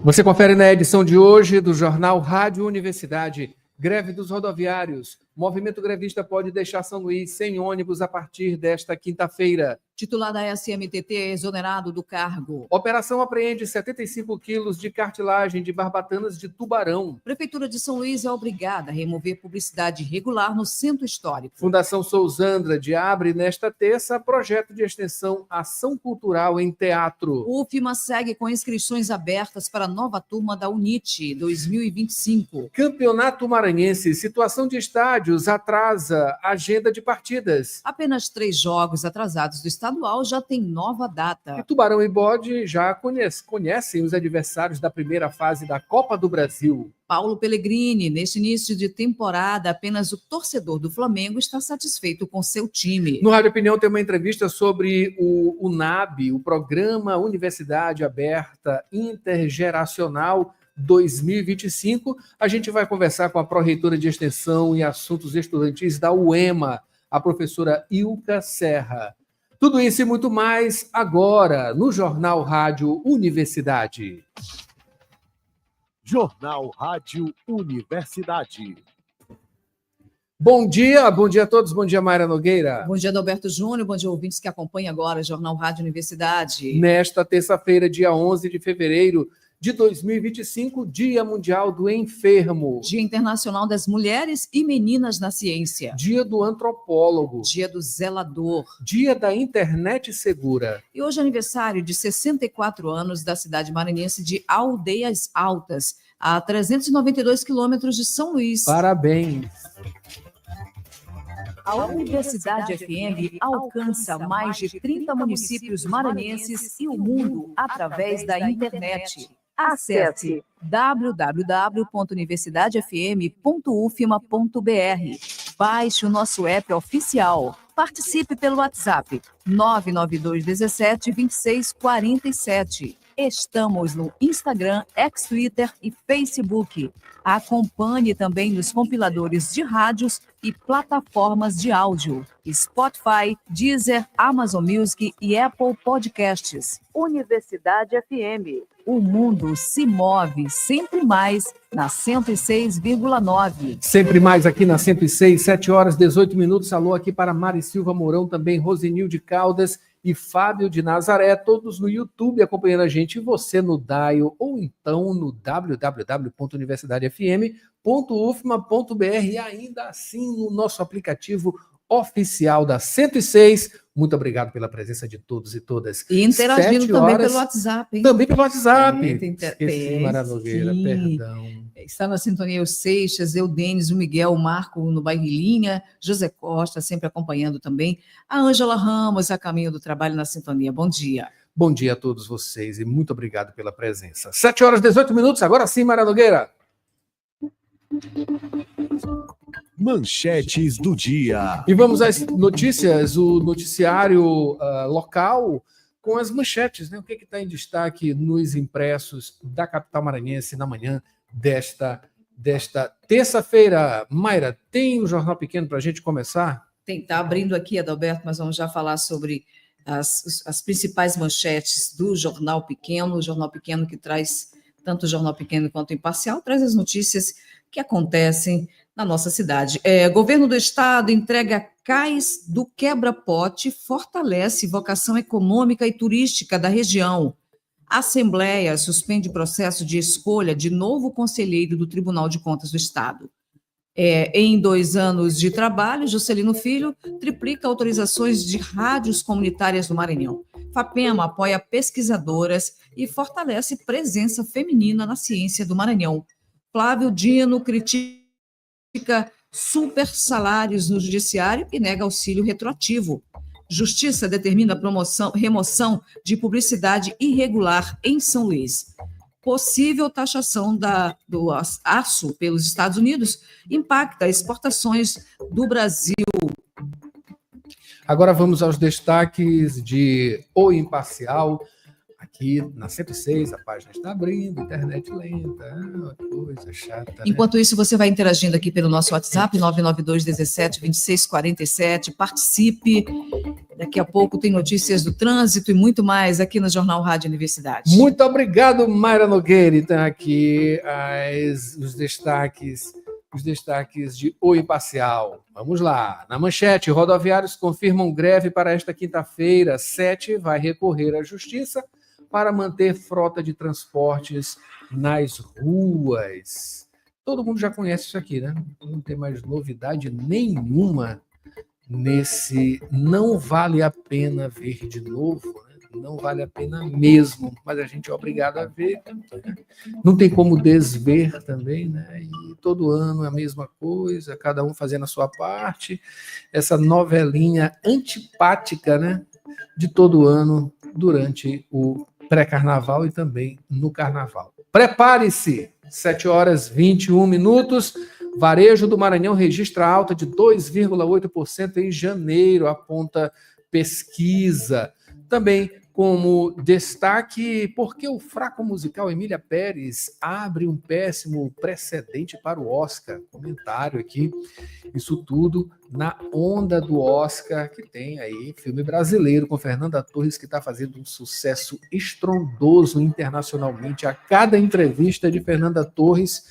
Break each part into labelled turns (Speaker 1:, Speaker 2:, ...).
Speaker 1: Você confere na edição de hoje do Jornal Rádio Universidade. Greve dos rodoviários. Movimento grevista pode deixar São Luís sem ônibus a partir desta quinta-feira.
Speaker 2: Titular da SMTT é exonerado do cargo.
Speaker 1: Operação apreende 75 quilos de cartilagem de barbatanas de tubarão.
Speaker 2: Prefeitura de São Luís é obrigada a remover publicidade irregular no centro histórico.
Speaker 1: Fundação Sousandra abre nesta terça projeto de extensão Ação Cultural em Teatro.
Speaker 2: O UFMA segue com inscrições abertas para a nova turma da UNIT 2025.
Speaker 1: Campeonato Maranhense. Situação de estádios atrasa a agenda de partidas.
Speaker 2: Apenas 3 jogos atrasados do estadual já tem nova data.
Speaker 1: E Tubarão e Bode já conhecem os adversários da primeira fase da Copa do Brasil.
Speaker 2: Paulo Pellegrini, neste início de temporada, apenas o torcedor do Flamengo está satisfeito com seu time.
Speaker 1: No Rádio Opinião tem uma entrevista sobre o UNAB, o Programa Universidade Aberta Intergeracional 2025. A gente vai conversar com a pró-reitora de Extensão e Assuntos Estudantis da UEMA, a professora Ilka Serra. Tudo isso e muito mais agora no Jornal Rádio Universidade.
Speaker 3: Jornal Rádio Universidade.
Speaker 1: Bom dia a todos, bom dia Mayra Nogueira.
Speaker 2: Bom dia Adalberto Júnior, bom dia ouvintes que acompanham agora o Jornal Rádio Universidade.
Speaker 1: Nesta terça-feira, dia 11 de fevereiro de 2025, Dia Mundial do Enfermo.
Speaker 2: Dia Internacional das Mulheres e Meninas na Ciência.
Speaker 1: Dia do Antropólogo.
Speaker 2: Dia do Zelador.
Speaker 1: Dia da Internet Segura.
Speaker 2: E hoje é aniversário de 64 anos da cidade maranhense de Aldeias Altas, a 392 quilômetros de São Luís.
Speaker 1: Parabéns!
Speaker 2: A Universidade FM alcança mais de 30 municípios maranhenses e o mundo através da internet. Acesse www.universidadefm.ufma.br. Baixe o nosso app oficial. Participe pelo WhatsApp 992 17 26 47. Estamos no Instagram, Twitter e Facebook. Acompanhe também nos compiladores de rádios e plataformas de áudio. Spotify, Deezer, Amazon Music e Apple Podcasts. Universidade FM. O mundo se move sempre mais na 106,9.
Speaker 1: Sempre mais aqui na 106, 7 horas 18 minutos. Alô aqui para Mari Silva Mourão, também Rosenil de Caldas e Fábio de Nazaré, todos no YouTube acompanhando a gente, e você no Dial, ou então no www.universidadefm.ufma.br e ainda assim no nosso aplicativo oficial da 106. Muito obrigado pela presença de todos e todas.
Speaker 2: E interagindo também pelo WhatsApp, hein?
Speaker 1: Também pelo WhatsApp.
Speaker 2: Esqueci,
Speaker 1: Maravilha, perdão.
Speaker 2: Está na sintonia o Seixas, eu, Denis, o Miguel, o Marco no Bairrilinha, José Costa, sempre acompanhando também, a Ângela Ramos, a caminho do trabalho na sintonia. Bom dia.
Speaker 1: Bom dia a todos vocês e muito obrigado pela presença. 7 horas 18 minutos, agora sim, Mayra Nogueira.
Speaker 3: Manchetes do dia.
Speaker 1: E vamos às notícias, o noticiário local com as manchetes, né? O que está em destaque nos impressos da capital maranhense na manhã desta terça-feira. Mayra, tem um jornal pequeno para a gente começar?
Speaker 2: Tem, está abrindo aqui, Adalberto, mas vamos já falar sobre as principais manchetes do Jornal Pequeno, o Jornal Pequeno que traz, tanto o Jornal Pequeno quanto o Imparcial, traz as notícias que acontecem na nossa cidade. Governo do Estado entrega cais do quebra-pote, fortalece vocação econômica e turística da região. Assembleia suspende processo de escolha de novo conselheiro do Tribunal de Contas do Estado. Em 2 anos de trabalho, Juscelino Filho triplica autorizações de rádios comunitárias do Maranhão. FAPEMA apoia pesquisadoras e fortalece presença feminina na ciência do Maranhão. Flávio Dino critica super salários no judiciário e nega auxílio retroativo. Justiça determina remoção de publicidade irregular em São Luís. Possível taxação do aço pelos Estados Unidos impacta exportações do Brasil.
Speaker 1: Agora vamos aos destaques de O Imparcial. aqui na 106, a página está abrindo, internet lenta, uma coisa chata.
Speaker 2: Enquanto isso, você vai interagindo aqui pelo nosso WhatsApp, 992-17-2647, participe. Daqui a pouco tem notícias do trânsito e muito mais aqui no Jornal Rádio Universidade.
Speaker 1: Muito obrigado, Mayra Nogueira. Então, aqui os destaques de O Imparcial. Vamos lá. Na manchete, rodoviários confirmam greve para esta quinta-feira. 7 vai recorrer à justiça para manter frota de transportes nas ruas. Todo mundo já conhece isso aqui, né? Não tem mais novidade nenhuma nesse Não Vale a Pena Ver de Novo, né? Não vale a pena mesmo, mas a gente é obrigado a ver, não tem como desver também, né? E todo ano a mesma coisa, cada um fazendo a sua parte, essa novelinha antipática, né? De todo ano, durante o pré-carnaval e também no carnaval. Prepare-se, 7h21, varejo do Maranhão registra alta de 2,8% em janeiro, aponta pesquisa. Também como destaque, porque o fraco musical Emília Pérez abre um péssimo precedente para o Oscar. Comentário aqui, isso tudo na onda do Oscar, que tem aí filme brasileiro com Fernanda Torres, que está fazendo um sucesso estrondoso internacionalmente. A cada entrevista de Fernanda Torres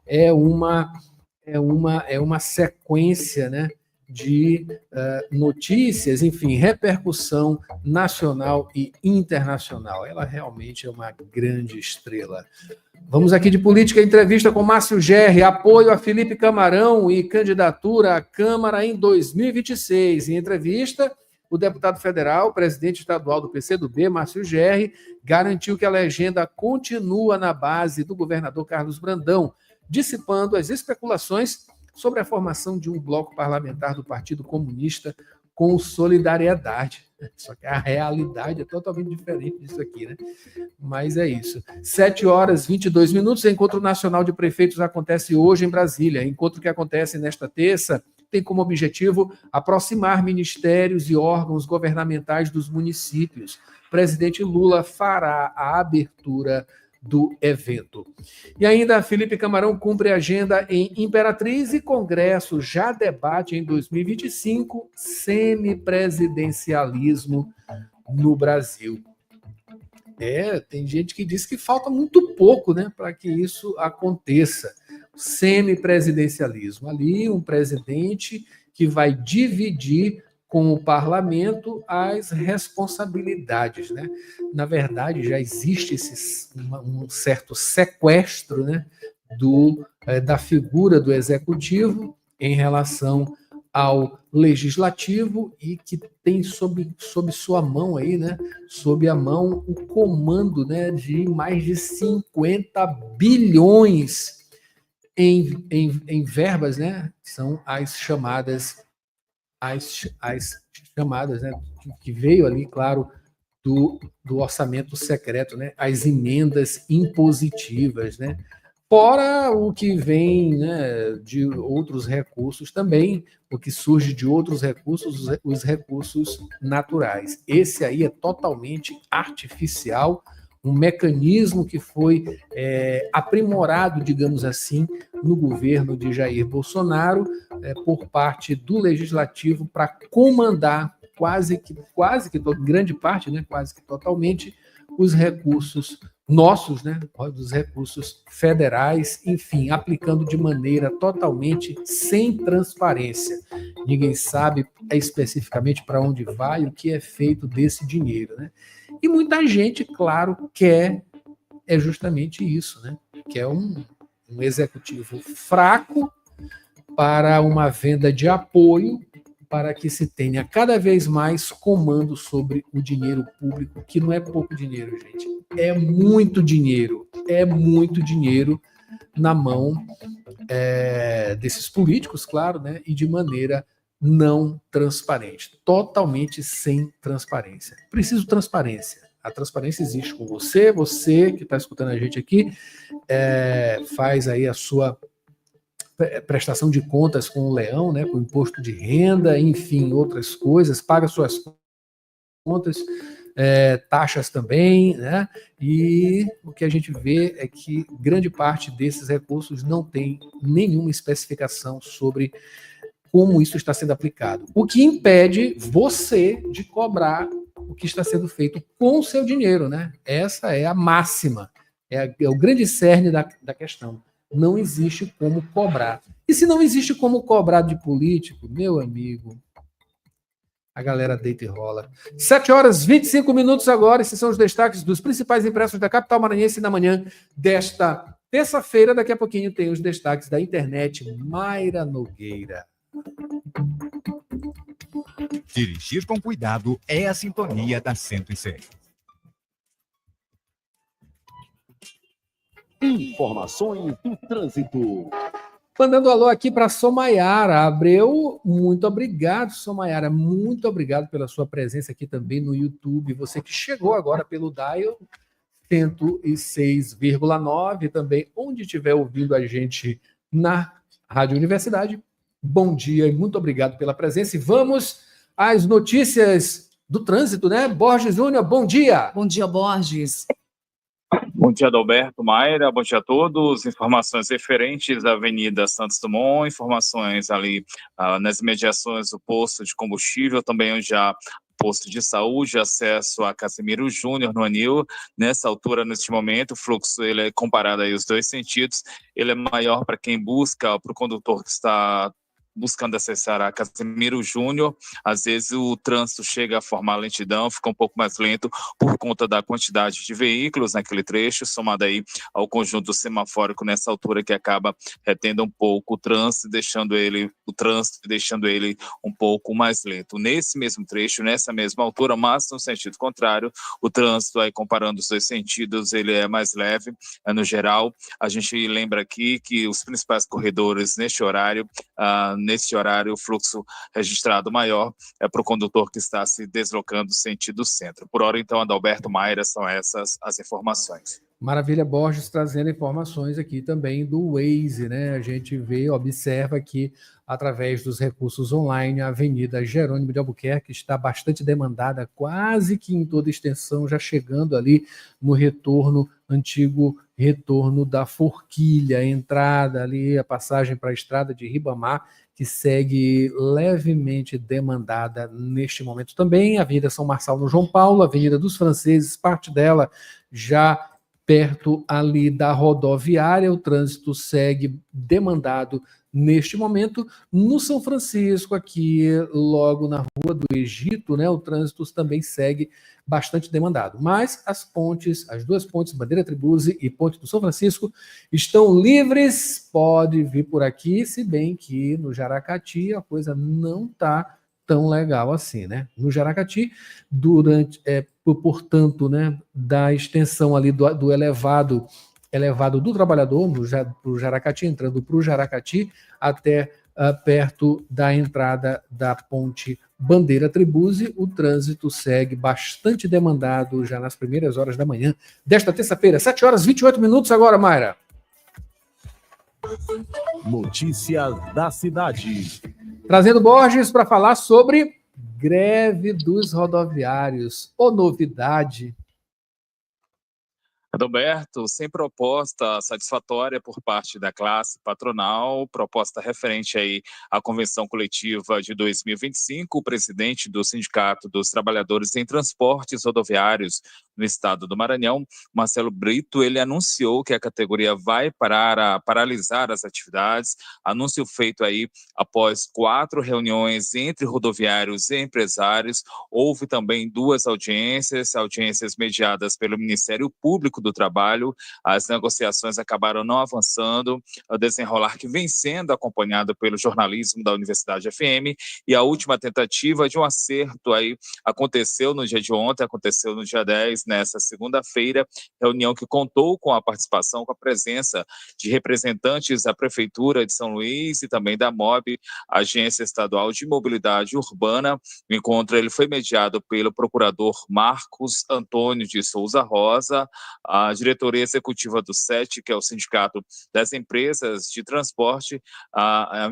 Speaker 1: é uma sequência, né, de notícias, enfim, repercussão nacional e internacional. Ela realmente é uma grande estrela. Vamos aqui de política, entrevista com Márcio Gerri, apoio a Felipe Camarão e candidatura à Câmara em 2026. Em entrevista, o deputado federal, presidente estadual do PCdoB, Márcio Gerri, garantiu que a legenda continua na base do governador Carlos Brandão, dissipando as especulações sobre a formação de um bloco parlamentar do Partido Comunista com Solidariedade. Só que a realidade é totalmente diferente disso aqui, né? Mas é isso. 7h22, Encontro Nacional de Prefeitos acontece hoje em Brasília. Encontro que acontece nesta terça tem como objetivo aproximar ministérios e órgãos governamentais dos municípios. Presidente Lula fará a abertura do evento. E ainda, Felipe Camarão cumpre agenda em Imperatriz e Congresso já debate em 2025 semipresidencialismo no Brasil. Tem gente que diz que falta muito pouco, né, para que isso aconteça. Semipresidencialismo. Ali, um presidente que vai dividir com o parlamento as responsabilidades, né? Na verdade, já existe um certo sequestro, né, da figura do executivo em relação ao legislativo e que tem sob sua mão aí, né, sob a mão o comando, né, de mais de 50 bilhões em verbas, né? São as chamadas, né, que veio ali, claro, do orçamento secreto, né? As emendas impositivas, né? Fora o que vem, né, de outros recursos também, o que surge de outros recursos, os recursos naturais. Esse aí é totalmente artificial, um mecanismo que foi aprimorado, digamos assim, no governo de Jair Bolsonaro, por parte do Legislativo, para comandar quase que grande parte, né, quase que totalmente, os recursos nossos, né, os recursos federais, enfim, aplicando de maneira totalmente sem transparência. Ninguém sabe especificamente para onde vai, o que é feito desse dinheiro, né? E muita gente, claro, quer justamente isso, né? Quer um executivo fraco para uma venda de apoio, para que se tenha cada vez mais comando sobre o dinheiro público, que não é pouco dinheiro, gente. É muito dinheiro na mão desses políticos, claro, né? E de maneira não transparente, totalmente sem transparência. Preciso transparência. A transparência existe com você que está escutando a gente aqui, faz aí a sua prestação de contas com o Leão, né, com o imposto de renda, enfim, outras coisas, paga suas contas, taxas também, né? E o que a gente vê é que grande parte desses recursos não tem nenhuma especificação sobre como isso está sendo aplicado. O que impede você de cobrar o que está sendo feito com o seu dinheiro, né? Essa é a máxima, é o grande cerne da questão. Não existe como cobrar. E se não existe como cobrar de político, meu amigo, a galera deita e rola. 7h25 agora, esses são os destaques dos principais impressos da capital maranhense na manhã desta terça-feira. Daqui a pouquinho tem os destaques da internet. Mayra Nogueira.
Speaker 4: Dirigir com cuidado é a sintonia da 106.
Speaker 3: Informações do trânsito.
Speaker 1: Mandando alô aqui para Somayara Abreu. Muito obrigado, Somayara. Muito obrigado pela sua presença aqui também no YouTube. Você que chegou agora pelo Dial 106,9, também onde estiver ouvindo a gente na Rádio Universidade. Bom dia e muito obrigado pela presença. E vamos às notícias do trânsito, né? Borges Júnior, bom dia.
Speaker 2: Bom dia, Borges.
Speaker 5: Bom dia, Adalberto, Mayra, bom dia a todos. Informações referentes à Avenida Santos Dumont, informações ali nas imediações do posto de combustível, também onde há posto de saúde, acesso a Casimiro Júnior no Anil. Nessa altura, neste momento, o fluxo ele é comparado aí os dois sentidos, ele é maior para quem busca, para o condutor que está buscando acessar a Casimiro Júnior. Às vezes o trânsito chega a formar lentidão, fica um pouco mais lento por conta da quantidade de veículos naquele trecho, somado aí ao conjunto semafórico nessa altura que acaba retendo um pouco o trânsito, deixando ele um pouco mais lento. Nesse mesmo trecho, nessa mesma altura, mas no sentido contrário, o trânsito aí comparando os dois sentidos, ele é mais leve, no geral. A gente lembra aqui que os principais corredores neste horário, o fluxo registrado maior é para o condutor que está se deslocando sentido centro. Por hora, então, Adalberto, Mayra, são essas as informações.
Speaker 1: Maravilha, Borges trazendo informações aqui também do Waze, né? A gente observa aqui através dos recursos online, a Avenida Jerônimo de Albuquerque está bastante demandada, quase que em toda extensão, já chegando ali no antigo retorno da Forquilha, a entrada ali, a passagem para a estrada de Ribamar, que segue levemente demandada neste momento também. A Avenida São Marçal no João Paulo, a Avenida dos Franceses, parte dela já perto ali da rodoviária, o trânsito segue demandado neste momento. No São Francisco, aqui logo na Rua do Egito, né, o trânsito também segue bastante demandado. Mas as duas pontes, Bandeira Tribuzzi e Ponte do São Francisco, estão livres, pode vir por aqui, se bem que no Jaracati a coisa não está tão legal assim, né? No Jaracati, portanto, né, da extensão ali do elevado do Trabalhador, do Jaracati, entrando para o Jaracati, até perto da entrada da ponte Bandeira Tribuzzi, o trânsito segue bastante demandado já nas primeiras horas da manhã desta terça-feira, 7h28 agora, Mayra.
Speaker 3: Notícias da cidade.
Speaker 1: Trazendo Borges para falar sobre greve dos rodoviários. Ô, novidade!
Speaker 5: Adalberto, sem proposta satisfatória por parte da classe patronal, proposta referente aí à convenção coletiva de 2025, o presidente do Sindicato dos Trabalhadores em Transportes Rodoviários no estado do Maranhão, Marcelo Brito, ele anunciou que a categoria vai paralisar as atividades, anúncio feito aí após 4 reuniões entre rodoviários e empresários. Houve também 2 audiências mediadas pelo Ministério Público do Trabalho. As negociações acabaram não avançando, o desenrolar que vem sendo acompanhado pelo jornalismo da Universidade FM, e a última tentativa de um acerto aí aconteceu no dia de ontem, aconteceu no dia 10, nessa segunda-feira, reunião que contou com a participação, com a presença de representantes da Prefeitura de São Luís e também da MOB, Agência Estadual de Mobilidade Urbana. O encontro ele foi mediado pelo procurador Marcos Antônio de Souza Rosa, a diretoria executiva do SET, que é o Sindicato das Empresas de Transporte,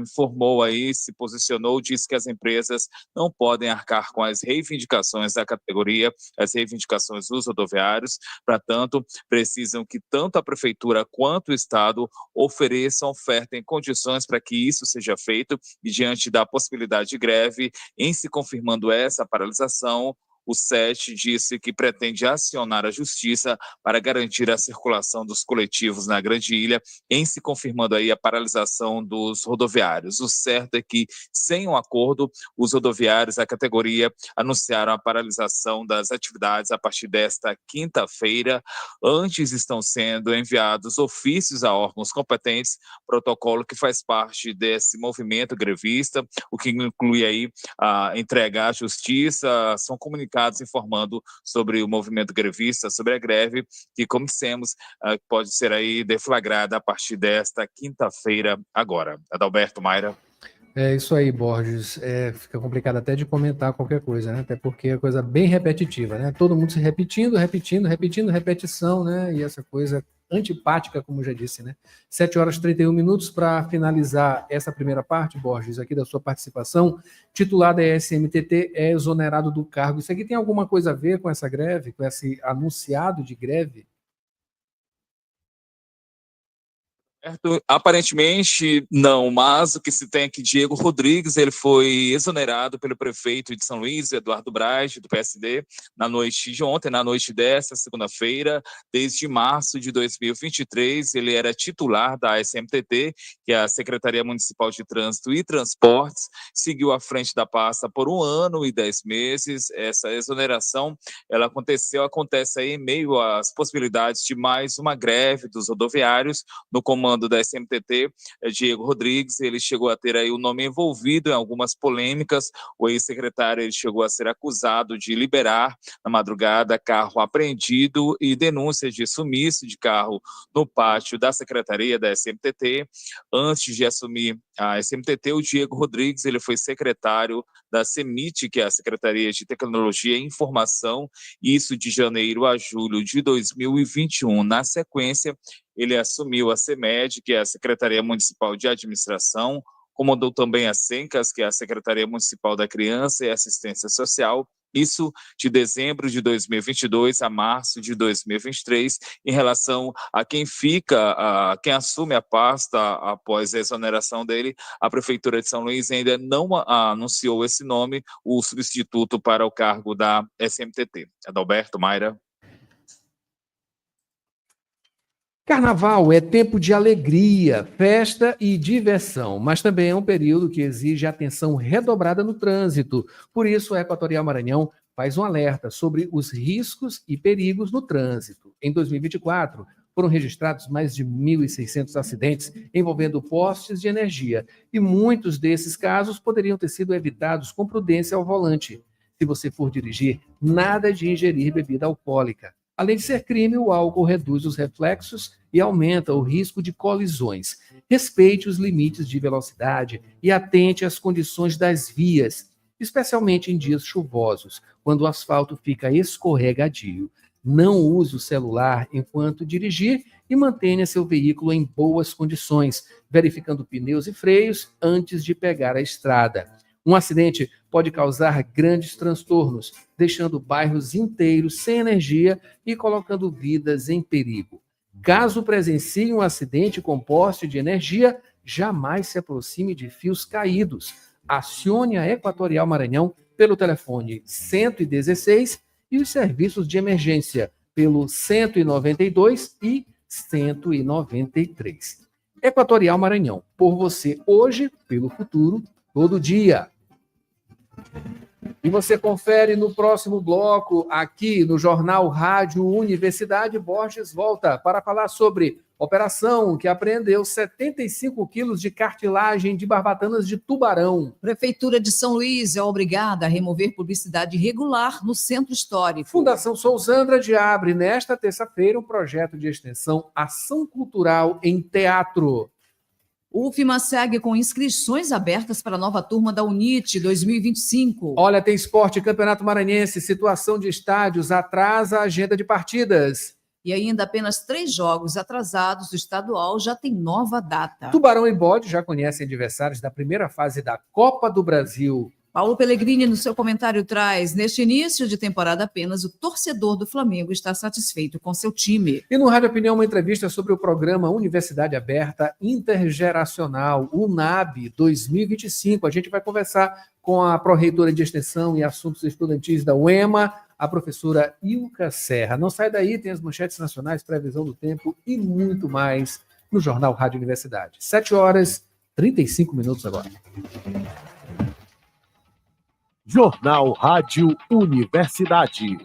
Speaker 5: informou aí, se posicionou, disse que as empresas não podem arcar com as reivindicações da categoria, as reivindicações dos rodoviários, portanto, precisam que tanto a Prefeitura quanto o Estado ofereçam, ofertem condições para que isso seja feito, e diante da possibilidade de greve, em se confirmando essa paralisação, o SET disse que pretende acionar a Justiça para garantir a circulação dos coletivos na Grande Ilha, em se confirmando aí a paralisação dos rodoviários. O certo é que, sem um acordo, os rodoviários da categoria anunciaram a paralisação das atividades a partir desta quinta-feira. Antes estão sendo enviados ofícios a órgãos competentes, protocolo que faz parte desse movimento grevista, o que inclui aí a entrega à Justiça, são comunicados informando sobre o movimento grevista, sobre a greve, que, como dissemos, pode ser aí deflagrada a partir desta quinta-feira agora. Adalberto, Mayra.
Speaker 1: É isso aí, Borges. Fica complicado até de comentar qualquer coisa, né? Até porque é coisa bem repetitiva, né? Todo mundo se repetindo, repetição, né? E essa coisa antipática, como já disse, né? 7h31 para finalizar essa primeira parte, Borges, aqui da sua participação. Titular da SMTT é exonerado do cargo. Isso aqui tem alguma coisa a ver com essa greve, com esse anunciado de greve?
Speaker 5: Aparentemente não, mas o que se tem é que Diego Rodrigues ele foi exonerado pelo prefeito de São Luís, Eduardo Braz, do PSD, na noite de ontem, na noite desta segunda-feira. Desde março de 2023, ele era titular da SMTT, que é a Secretaria Municipal de Trânsito e Transportes, seguiu à frente da pasta por 1 ano e 10 meses. Essa exoneração ela acontece aí em meio às possibilidades de mais uma greve dos rodoviários. No comando da SMTT, Diego Rodrigues, ele chegou a ter aí o nome envolvido em algumas polêmicas. O ex-secretário ele chegou a ser acusado de liberar na madrugada carro apreendido e denúncias de sumiço de carro no pátio da secretaria da SMTT. Antes de assumir a SMTT, o Diego Rodrigues ele foi secretário da CEMIT, que é a Secretaria de Tecnologia e Informação, isso de janeiro a julho de 2021. Na sequência, ele assumiu a CEMED, que é a Secretaria Municipal de Administração, comandou também a SENCAS, que é a Secretaria Municipal da Criança e Assistência Social, isso de dezembro de 2022 a março de 2023, em relação a quem quem assume a pasta após a exoneração dele. A Prefeitura de São Luís ainda não anunciou esse nome, o substituto para o cargo da SMTT. Adalberto, Mayra.
Speaker 1: Carnaval é tempo de alegria, festa e diversão, mas também é um período que exige atenção redobrada no trânsito. Por isso, a Equatorial Maranhão faz um alerta sobre os riscos e perigos no trânsito. Em 2024, foram registrados mais de 1.600 acidentes envolvendo postes de energia, e muitos desses casos poderiam ter sido evitados com prudência ao volante. Se você for dirigir, nada de ingerir bebida alcoólica. Além de ser crime, o álcool reduz os reflexos e aumenta o risco de colisões. Respeite os limites de velocidade e atente às condições das vias, especialmente em dias chuvosos, quando o asfalto fica escorregadio. Não use o celular enquanto dirigir e mantenha seu veículo em boas condições, verificando pneus e freios antes de pegar a estrada. Um acidente pode causar grandes transtornos, deixando bairros inteiros sem energia e colocando vidas em perigo. Caso presencie um acidente com poste de energia, jamais se aproxime de fios caídos. Acione a Equatorial Maranhão pelo telefone 116 e os serviços de emergência pelo 192 e 193. Equatorial Maranhão, por você hoje, pelo futuro, todo dia. E você confere no próximo bloco, aqui no Jornal Rádio Universidade. Borges volta para falar sobre operação que apreendeu 75 quilos de cartilagem de barbatanas de tubarão.
Speaker 2: Prefeitura de São Luís é obrigada a remover publicidade irregular no centro histórico.
Speaker 1: Fundação Sousandra abre nesta terça-feira um projeto de extensão Ação Cultural em Teatro.
Speaker 2: O UFMA segue com inscrições abertas para a nova turma da UNIT 2025.
Speaker 1: Olha, tem esporte, Campeonato Maranhense, situação de estádios atrasa a agenda de partidas.
Speaker 2: E ainda apenas 3 jogos atrasados do estadual já tem nova data.
Speaker 1: Tubarão e Bode já conhecem adversários da primeira fase da Copa do Brasil.
Speaker 2: Paulo Pellegrini, no seu comentário, traz: neste início de temporada, apenas o torcedor do Flamengo está satisfeito com seu time.
Speaker 1: E no Rádio Opinião, uma entrevista sobre o programa Universidade Aberta Intergeracional, UNAB 2025. A gente vai conversar com a pró-reitora de Extensão e Assuntos Estudantis da UEMA, a professora Ilka Serra. Não sai daí, tem as manchetes nacionais, previsão do tempo e muito mais no Jornal Rádio Universidade. 7h35 agora.
Speaker 3: Jornal Rádio Universidade.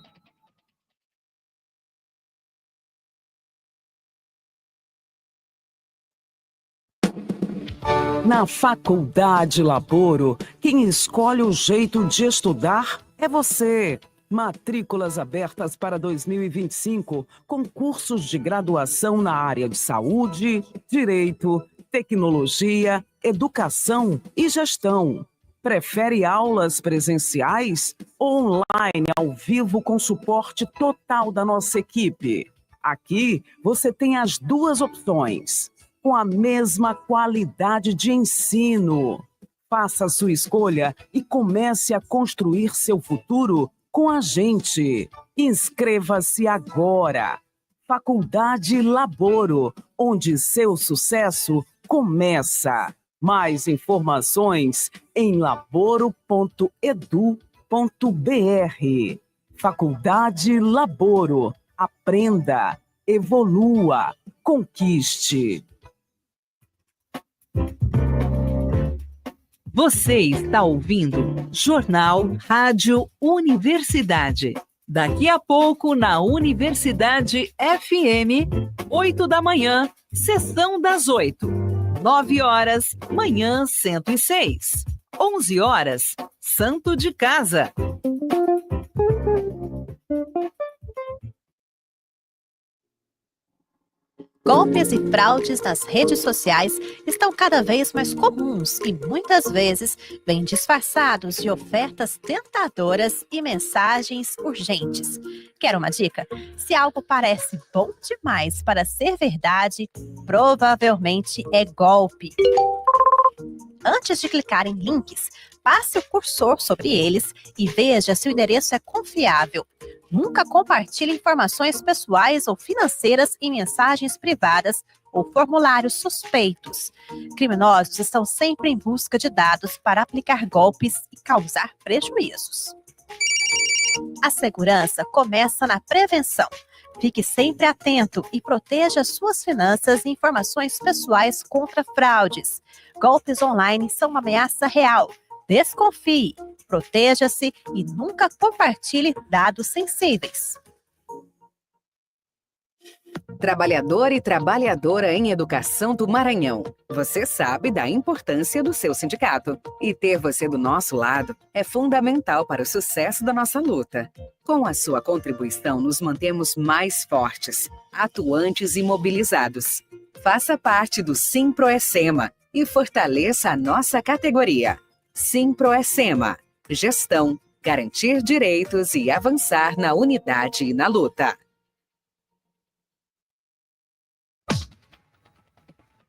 Speaker 6: Na Faculdade Laboro, quem escolhe o jeito de estudar é você. Matrículas abertas para 2025, com cursos de graduação na área de saúde, direito, tecnologia, educação e gestão. Prefere aulas presenciais ou online ao vivo com suporte total da nossa equipe? Aqui você tem as 2 opções, com a mesma qualidade de ensino. Faça a sua escolha e comece a construir seu futuro com a gente. Inscreva-se agora. Faculdade Laboro, onde seu sucesso começa. Mais informações em laboro.edu.br. Faculdade Laboro. Aprenda, evolua, conquiste.
Speaker 7: Você está ouvindo Jornal Rádio Universidade. Daqui a pouco na Universidade FM, 8 da manhã, sessão das 8. 9 horas, manhã 106. 11 horas, Santo de Casa.
Speaker 8: Golpes e fraudes nas redes sociais estão cada vez mais comuns e muitas vezes vêm disfarçados de ofertas tentadoras e mensagens urgentes. Quer uma dica? Se algo parece bom demais para ser verdade, provavelmente é golpe. Antes de clicar em links, passe o cursor sobre eles e veja se o endereço é confiável. Nunca compartilhe informações pessoais ou financeiras em mensagens privadas ou formulários suspeitos. Criminosos estão sempre em busca de dados para aplicar golpes e causar prejuízos. A segurança começa na prevenção. Fique sempre atento e proteja suas finanças e informações pessoais contra fraudes. Golpes online são uma ameaça real. Desconfie, proteja-se e nunca compartilhe dados sensíveis.
Speaker 9: Trabalhador e trabalhadora em educação do Maranhão, você sabe da importância do seu sindicato. E ter você do nosso lado é fundamental para o sucesso da nossa luta. Com a sua contribuição, nos mantemos mais fortes, atuantes e mobilizados. Faça parte do Simproecema e fortaleça a nossa categoria. Simproecema, gestão, garantir direitos e avançar na unidade e na luta.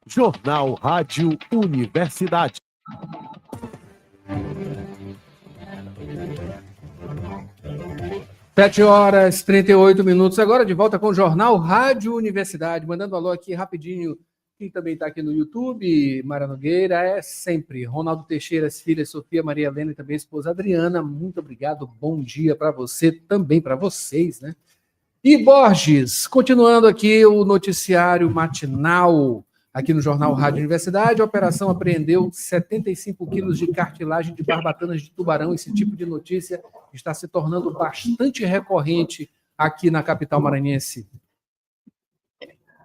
Speaker 3: Jornal Rádio Universidade.
Speaker 1: Sete horas 38 agora de volta com o Jornal Rádio Universidade. Mandando alô aqui rapidinho. Quem também está aqui no YouTube, Mara Nogueira, é sempre. Ronaldo Teixeira, as filhas Sofia, Maria Helena e também a esposa Adriana. Muito obrigado, bom dia para você, também para vocês, né? E Borges, continuando aqui o noticiário matinal. Aqui no Jornal Rádio Universidade, a operação apreendeu 75 quilos de cartilagem de barbatanas de tubarão. Esse tipo de notícia está se tornando bastante recorrente aqui na capital maranhense.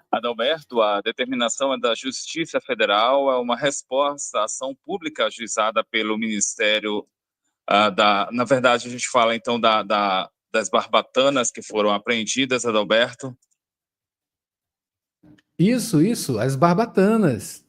Speaker 5: Adalberto, a determinação da Justiça Federal é uma resposta à ação pública ajuizada pelo Ministério na verdade, a gente fala então das barbatanas que foram apreendidas, Adalberto.
Speaker 1: Isso, as barbatanas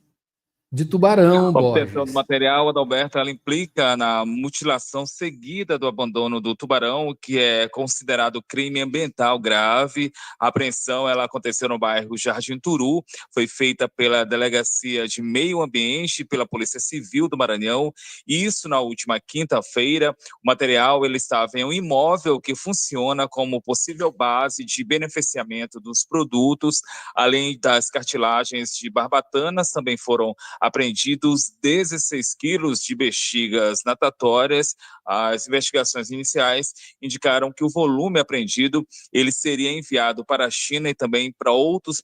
Speaker 1: de tubarão,
Speaker 5: A obtenção
Speaker 1: Borges.
Speaker 5: do material, Adalberto, ela implica na mutilação seguida do abandono do tubarão, que é considerado crime ambiental grave. A apreensão ela aconteceu no bairro Jardim Turu, foi feita pela Delegacia de Meio Ambiente e pela Polícia Civil do Maranhão. Isso na última quinta-feira. O material ele estava em um imóvel que funciona como possível base de beneficiamento dos produtos, além das cartilagens de barbatanas, também foram apreendidos 16 quilos de bexigas natatórias. As investigações iniciais indicaram que o volume apreendido ele seria enviado para a China e também para outros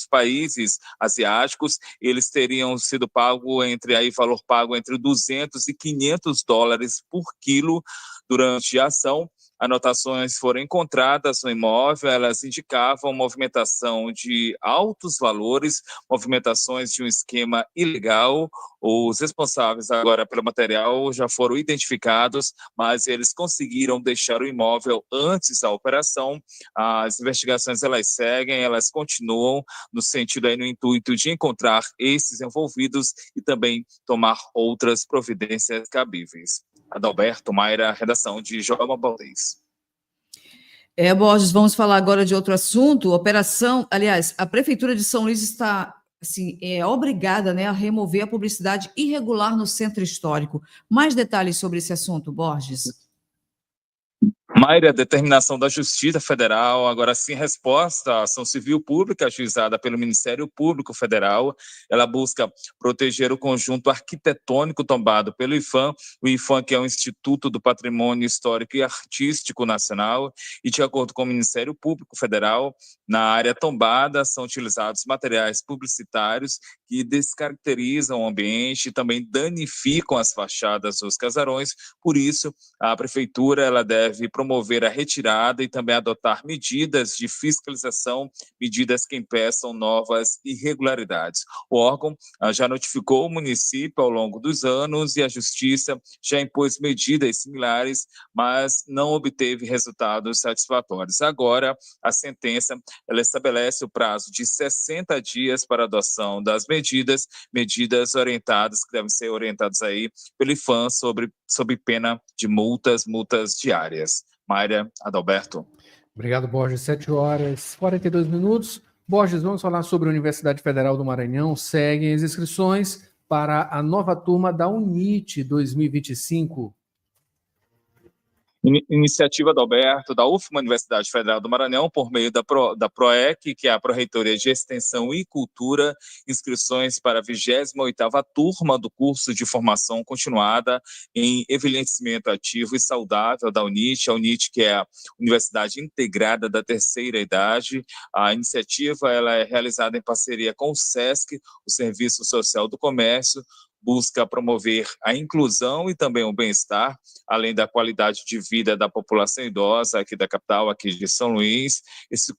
Speaker 5: países asiáticos. Eles teriam sido valor pago entre 200 e 500 dólares por quilo. Durante a ação, anotações foram encontradas no imóvel, elas indicavam movimentação de altos valores, movimentações de um esquema ilegal. Os responsáveis agora pelo material já foram identificados, mas eles conseguiram deixar o imóvel antes da operação. As investigações elas seguem, elas continuam no intuito de encontrar esses envolvidos e também tomar outras providências cabíveis. Adalberto, Mayra, redação de Joelma Baldez.
Speaker 2: Borges, vamos falar agora de outro assunto. A Prefeitura de São Luís está obrigada, né, a remover a publicidade irregular no centro histórico. Mais detalhes sobre esse assunto, Borges?
Speaker 5: Mayra, determinação da Justiça Federal, agora sim, resposta à ação civil pública ajuizada pelo Ministério Público Federal. Ela busca proteger o conjunto arquitetônico tombado pelo IPHAN, o IPHAN que é o Instituto do Patrimônio Histórico e Artístico Nacional, e de acordo com o Ministério Público Federal, na área tombada são utilizados materiais publicitários que descaracterizam o ambiente e também danificam as fachadas dos casarões. Por isso, a Prefeitura ela deve promover a retirada e também adotar medidas de fiscalização, medidas que impeçam novas irregularidades. O órgão já notificou o município ao longo dos anos e a Justiça já impôs medidas similares, mas não obteve resultados satisfatórios. Agora, a sentença ela estabelece o prazo de 60 dias para a adoção das medidas orientadas, que devem ser orientadas aí pelo IPHAN sob pena de multas diárias. Mayra, Adalberto.
Speaker 1: Obrigado, Borges. 7h42. Borges, vamos falar sobre a Universidade Federal do Maranhão. Seguem as inscrições para a nova turma da UNIT 2025.
Speaker 5: Iniciativa Adalberto, da UFMA, Universidade Federal do Maranhão, por meio da PROEC, que é a Pró-Reitoria de Extensão e Cultura, inscrições para a 28ª turma do curso de formação continuada em envelhecimento ativo e saudável da UNIT, a UNIT que é a Universidade Integrada da Terceira Idade. A iniciativa ela é realizada em parceria com o SESC, o Serviço Social do Comércio, busca promover a inclusão e também o bem-estar, além da qualidade de vida da população idosa aqui da capital, aqui de São Luís.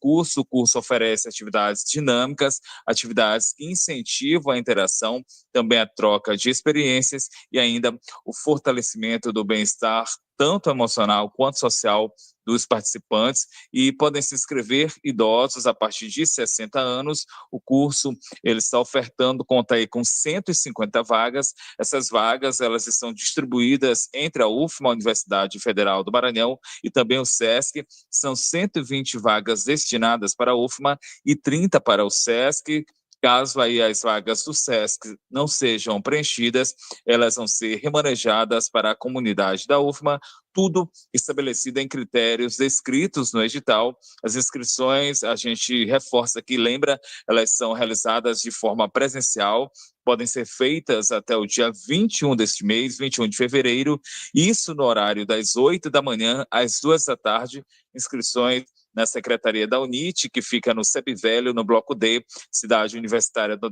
Speaker 5: O curso oferece atividades dinâmicas, atividades que incentivam a interação, também a troca de experiências e ainda o fortalecimento do bem-estar, tanto emocional quanto social, dos participantes, e podem se inscrever idosos a partir de 60 anos. O curso ele está ofertando, conta aí com 150 vagas. Essas vagas elas estão distribuídas entre a UFMA, a Universidade Federal do Maranhão, e também o SESC. São 120 vagas destinadas para a UFMA e 30 para o SESC. Caso aí as vagas do SESC não sejam preenchidas, elas vão ser remanejadas para a comunidade da UFMA, tudo estabelecido em critérios descritos no edital. As inscrições, a gente reforça aqui, lembra, elas são realizadas de forma presencial, podem ser feitas até o dia 21 deste mês, 21 de fevereiro, isso no horário das 8 da manhã às 2 da tarde. inscrições na Secretaria da UNIT, que fica no CEP Velho, no Bloco D, Cidade Universitária Dom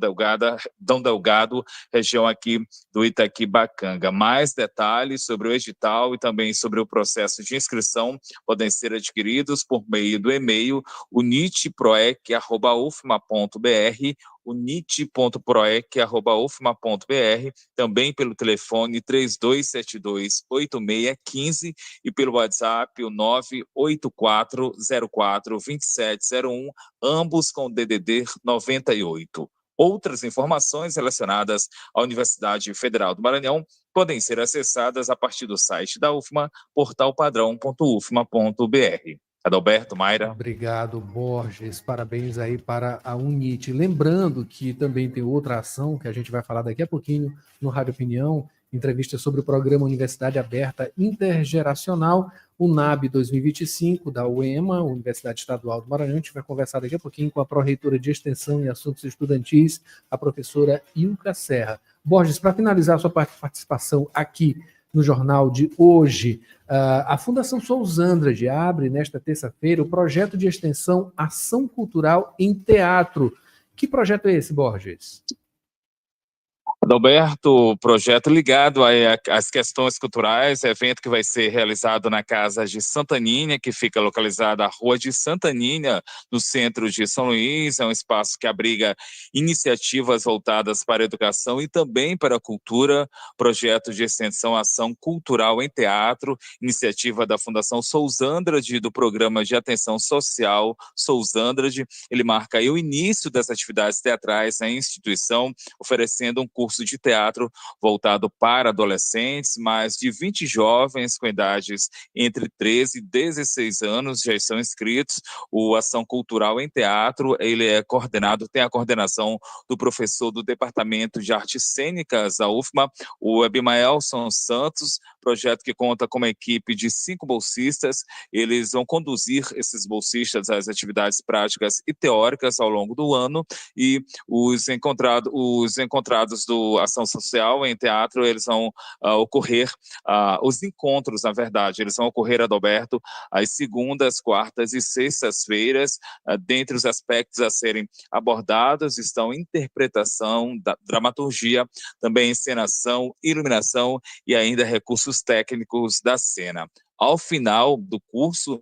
Speaker 5: Delgado, região aqui do Itaquibacanga. Mais detalhes sobre o edital e também sobre o processo de inscrição podem ser adquiridos por meio do e-mail unitproec@ufma.br, unit.proec@ufma.br, também pelo telefone 3272-8615 e pelo WhatsApp o 984042701, ambos com DDD 98. Outras informações relacionadas à Universidade Federal do Maranhão podem ser acessadas a partir do site da UFMA, portalpadrão.ufma.br. Adalberto, Mayra.
Speaker 1: Obrigado, Borges. Parabéns aí para a UNIT. Lembrando que também tem outra ação que a gente vai falar daqui a pouquinho no Rádio Opinião, entrevista sobre o programa Universidade Aberta Intergeracional, UNAB 2025, da UEMA, Universidade Estadual do Maranhão. A gente vai conversar daqui a pouquinho com a pró-reitora de Extensão e Assuntos Estudantis, a professora Ilka Serra. Borges, para finalizar a sua participação aqui no jornal de hoje, a Fundação Souzandrade abre nesta terça-feira o projeto de extensão Ação Cultural em Teatro. Que projeto é esse, Borges?
Speaker 5: Adalberto, projeto ligado às questões culturais, evento que vai ser realizado na Casa de Santa Nínia, que fica localizada na Rua de Santa Nínia, no centro de São Luís. É um espaço que abriga iniciativas voltadas para a educação e também para a cultura. Projeto de extensão Ação Cultural em Teatro, iniciativa da Fundação Souzandrade, do Programa de Atenção Social Souzandrade. Ele marca aí o início das atividades teatrais na instituição, oferecendo um curso de teatro voltado para adolescentes. Mais de 20 jovens com idades entre 13 e 16 anos já estão inscritos. O Ação Cultural em Teatro, ele é coordenado, tem a coordenação do professor do Departamento de Artes Cênicas da UFMA, o Abimaelson Santos, projeto que conta com uma equipe de 5 bolsistas. Eles vão conduzir esses bolsistas às atividades práticas e teóricas ao longo do ano, e os encontrados do Ação Social em Teatro, eles vão ocorrer, os encontros, na verdade, eles vão ocorrer, Adalberto, às segundas, quartas e sextas-feiras. Dentre os aspectos a serem abordados estão interpretação, dramaturgia, também encenação, iluminação e ainda recursos técnicos da cena. Ao final do curso,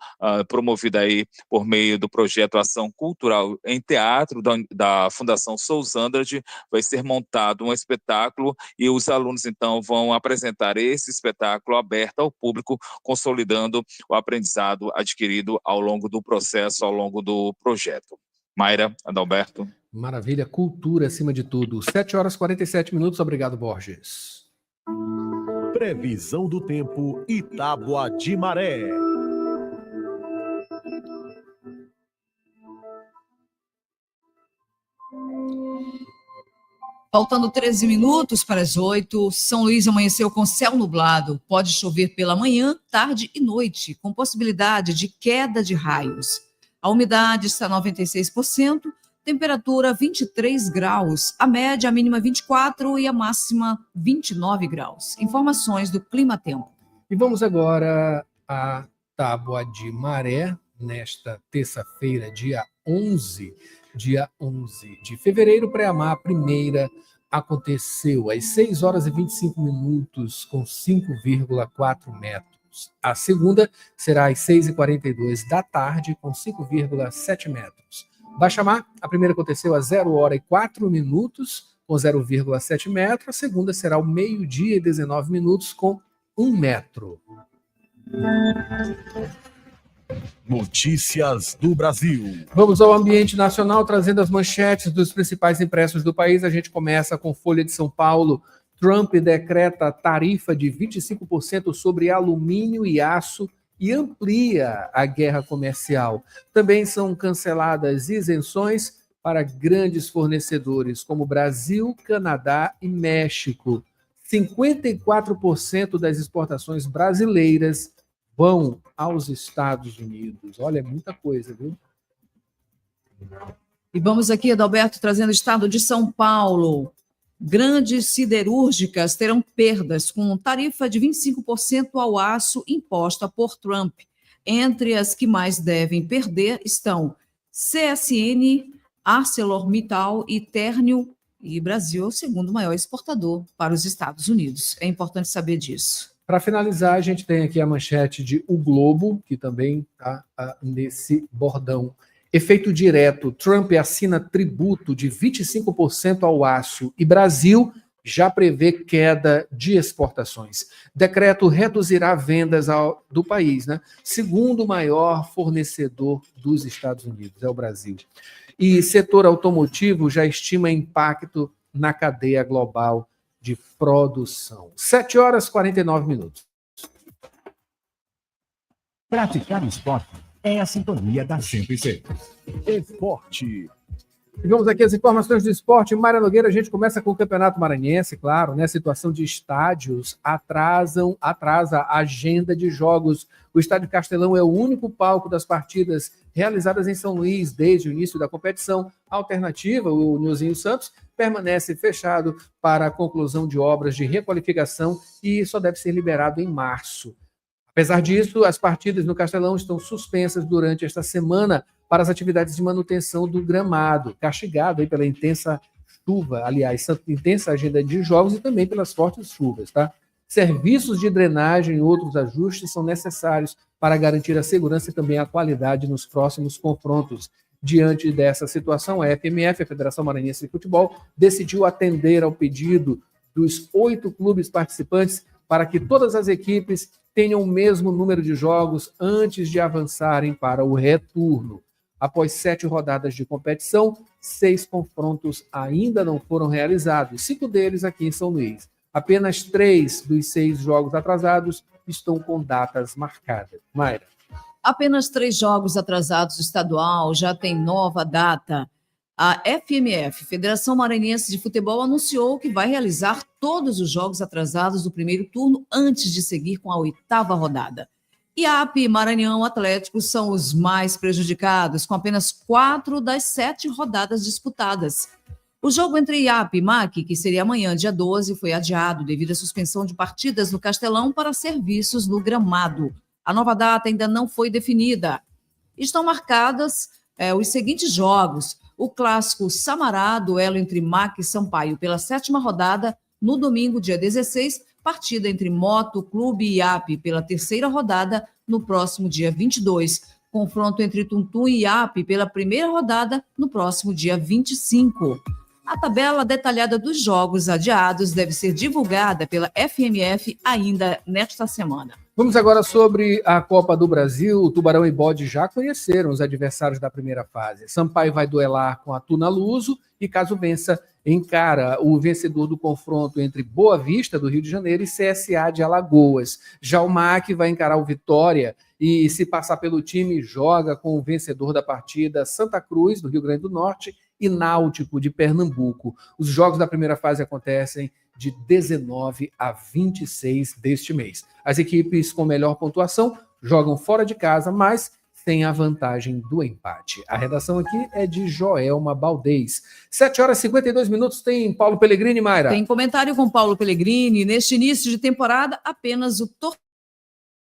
Speaker 5: promovido aí por meio do projeto Ação Cultural em Teatro da Fundação Souzandrade, vai ser montado um espetáculo e os alunos, então, vão apresentar esse espetáculo aberto ao público, consolidando o aprendizado adquirido ao longo do processo, ao longo do projeto. Mayra, Adalberto.
Speaker 1: Maravilha, cultura acima de tudo. 7h47. Obrigado, Borges.
Speaker 3: Previsão do tempo e tábua de maré.
Speaker 2: Faltando 13 minutos para as 8, São Luís amanheceu com céu nublado. Pode chover pela manhã, tarde e noite, com possibilidade de queda de raios. A umidade está 96%, temperatura 23 graus, a média, a mínima 24 e a máxima 29 graus. Informações do Clima Tempo.
Speaker 1: E vamos agora à tábua de maré, nesta terça-feira, dia 11 de fevereiro. Pré-amar, a primeira aconteceu às 6h25, com 5,4 metros. A segunda será às 6h42 da tarde, com 5,7 metros. Baixa-mar, a primeira aconteceu às 0h04, com 0,7 metros. A segunda será ao 12h19, com 1 metro.
Speaker 3: Notícias do Brasil.
Speaker 1: Vamos ao ambiente nacional, trazendo as manchetes dos principais impressos do país. A gente começa com Folha de São Paulo. Trump decreta tarifa de 25% sobre alumínio e aço e amplia a guerra comercial. Também são canceladas isenções para grandes fornecedores como Brasil, Canadá e México. 54% das exportações brasileiras vão aos Estados Unidos. Olha, é muita coisa, viu?
Speaker 2: E vamos aqui, Adalberto, trazendo o estado de São Paulo. Grandes siderúrgicas terão perdas com tarifa de 25% ao aço imposta por Trump. Entre as que mais devem perder estão CSN, ArcelorMittal e Ternium, e Brasil é o segundo maior exportador para os Estados Unidos. É importante saber disso.
Speaker 1: Para finalizar, a gente tem aqui a manchete de O Globo, que também está nesse bordão. Efeito direto, Trump assina tributo de 25% ao aço e Brasil já prevê queda de exportações. Decreto reduzirá vendas do país, né? Segundo maior fornecedor dos Estados Unidos, é o Brasil. E setor automotivo já estima impacto na cadeia global de produção. 7h49.
Speaker 4: Praticar esporte é a sintonia da 106.
Speaker 3: Esporte.
Speaker 1: Vamos aqui as informações do esporte. Mayra Nogueira, a gente começa com o Campeonato Maranhense, claro, né? A situação de estádios atrasa a agenda de jogos. O Estádio Castelão é o único palco das partidas realizadas em São Luís desde o início da competição. A alternativa, o Nilzinho Santos, permanece fechado para a conclusão de obras de requalificação e só deve ser liberado em março. Apesar disso, as partidas no Castelão estão suspensas durante esta semana para as atividades de manutenção do gramado, castigado aí pela intensa chuva, aliás, intensa agenda de jogos e também pelas fortes chuvas, tá? Serviços de drenagem e outros ajustes são necessários para garantir a segurança e também a qualidade nos próximos confrontos. Diante dessa situação, a FMF, a Federação Maranhense de Futebol, decidiu atender ao pedido dos 8 clubes participantes para que todas as equipes tenham o mesmo número de jogos antes de avançarem para o retorno. Após 7 rodadas de competição, 6 confrontos ainda não foram realizados, 5 deles aqui em São Luís. Apenas 3 dos 6 jogos atrasados estão com datas marcadas. Mayra.
Speaker 2: Apenas 3 jogos atrasados estadual já tem nova data. A FMF, Federação Maranhense de Futebol, anunciou que vai realizar todos os jogos atrasados do primeiro turno antes de seguir com a 8ª rodada. IAP e Maranhão Atlético são os mais prejudicados, com apenas 4 das 7 rodadas disputadas. O jogo entre IAP e MAC, que seria amanhã, dia 12, foi adiado devido à suspensão de partidas no Castelão para serviços no gramado. A nova data ainda não foi definida. Estão marcadas os seguintes jogos. O clássico Samará, duelo entre MAC e Sampaio pela 7ª rodada, no domingo, dia 16, partida entre Moto, Clube e IAP pela 3ª rodada, no próximo dia 22. Confronto entre Tuntum e IAP pela 1ª rodada, no próximo dia 25. A tabela detalhada dos jogos adiados deve ser divulgada pela FMF ainda nesta semana.
Speaker 1: Vamos agora sobre a Copa do Brasil. O Tubarão e Bode já conheceram os adversários da primeira fase. Sampaio vai duelar com a Tuna Luso e, caso vença, encara o vencedor do confronto entre Boa Vista, do Rio de Janeiro, e CSA de Alagoas. Já o MAC vai encarar o Vitória e, se passar pelo time, joga com o vencedor da partida Santa Cruz, do Rio Grande do Norte, e Náutico, de Pernambuco. Os jogos da primeira fase acontecem de 19 a 26 deste mês. As equipes com melhor pontuação jogam fora de casa, mas tem a vantagem do empate. A redação aqui é de Joelma Baldez. 7h52, tem Paulo Pellegrini, Mayra.
Speaker 2: Tem comentário com Paulo Pellegrini. Neste início de temporada, apenas o